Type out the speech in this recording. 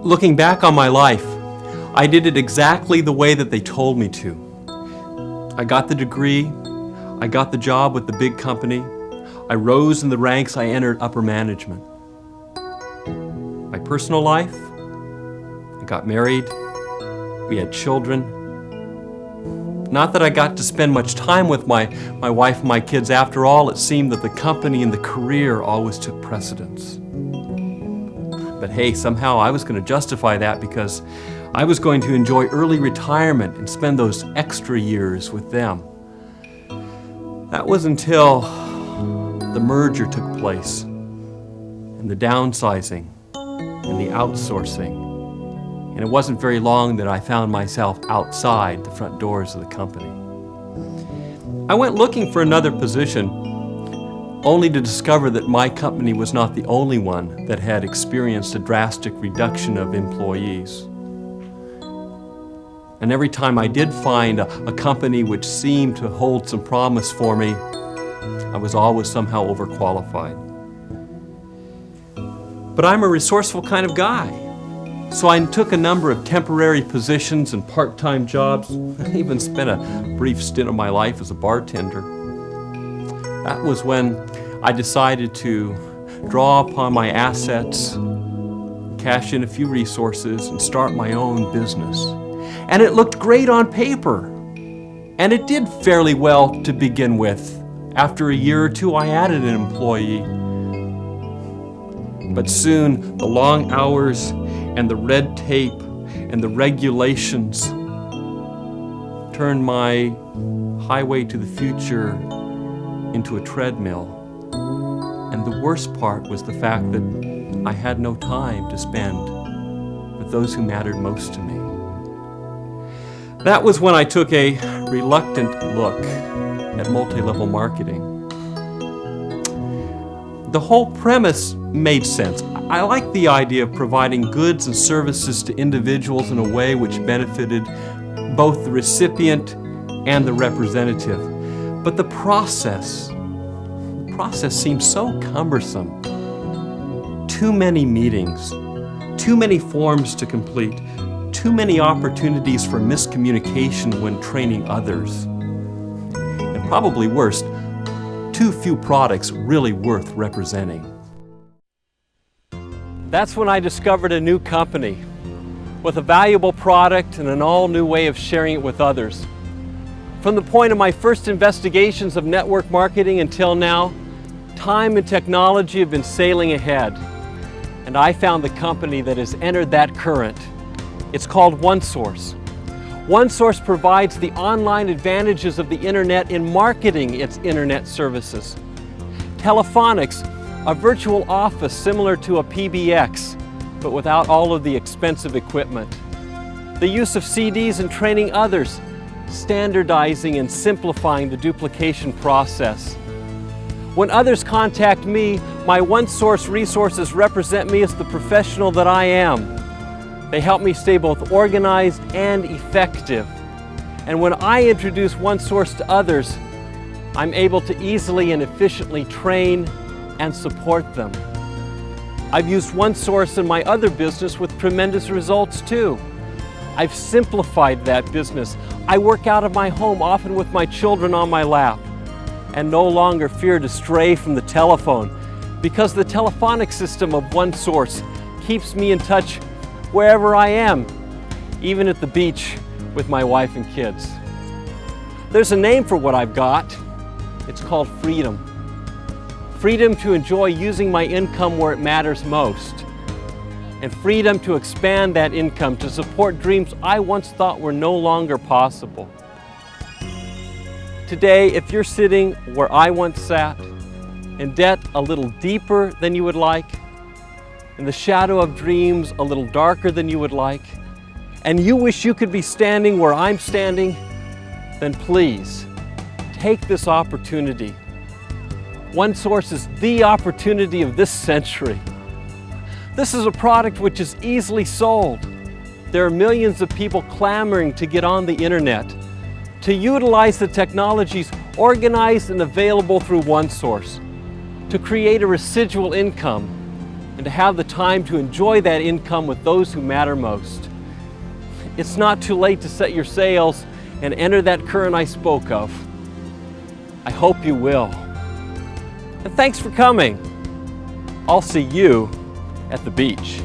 Looking back on my life, I did it exactly the way that they told me to. I got the degree, I got the job with the big company, I rose in the ranks, I entered upper management. My personal life, I got married, we had children. Not that I got to spend much time with my wife and my kids. After all, it seemed that the company and the career always took precedence. But hey, somehow I was going to justify that because I was going to enjoy early retirement and spend those extra years with them. That was until the merger took place, and the downsizing, and the outsourcing. And it wasn't very long that I found myself outside the front doors of the company. I went looking for another position, only to discover that my company was not the only one that had experienced a drastic reduction of employees. And every time I did find a company which seemed to hold some promise for me, I was always somehow overqualified. But I'm a resourceful kind of guy. So I took a number of temporary positions and part-time jobs. I even spent a brief stint of my life as a bartender. That was when I decided to draw upon my assets, cash in a few resources, and start my own business. And it looked great on paper. And it did fairly well to begin with. After a year or two, I added an employee. But soon, the long hours and the red tape and the regulations turned my highway to the future into a treadmill. And the worst part was the fact that I had no time to spend with those who mattered most to me. That was when I took a reluctant look at multi-level marketing. The whole premise made sense. I liked the idea of providing goods and services to individuals in a way which benefited both the recipient and the representative. But the process seemed so cumbersome. Too many meetings, too many forms to complete, too many opportunities for miscommunication when training others. And probably worse, too few products really worth representing. That's when I discovered a new company with a valuable product and an all-new way of sharing it with others. From the point of my first investigations of network marketing until now, time and technology have been sailing ahead, and I found the company that has entered that current. It's called Onesource. Onesource provides the online advantages of the internet in marketing its internet services. Telephonics, a virtual office similar to a PBX, but without all of the expensive equipment. The use of CDs and training others, standardizing and simplifying the duplication process. When others contact me, my Onesource resources represent me as the professional that I am. They help me stay both organized and effective. And when I introduce Onesource to others, I'm able to easily and efficiently train and support them. I've used Onesource in my other business with tremendous results too. I've simplified that business. I work out of my home, often with my children on my lap, and no longer fear to stray from the telephone because the telephonic system of Onesource keeps me in touch wherever I am, even at the beach with my wife and kids. There's a name for what I've got. It's called freedom. Freedom to enjoy using my income where it matters most, and freedom to expand that income to support dreams I once thought were no longer possible. Today, if you're sitting where I once sat, in debt a little deeper than you would like, in the shadow of dreams a little darker than you would like, and you wish you could be standing where I'm standing, then please take this opportunity. Onesource is the opportunity of this century. This is a product which is easily sold. There are millions of people clamoring to get on the internet, to utilize the technologies organized and available through Onesource, to create a residual income, and to have the time to enjoy that income with those who matter most. It's not too late to set your sails and enter that current I spoke of. I hope you will. And thanks for coming. I'll see you at the beach.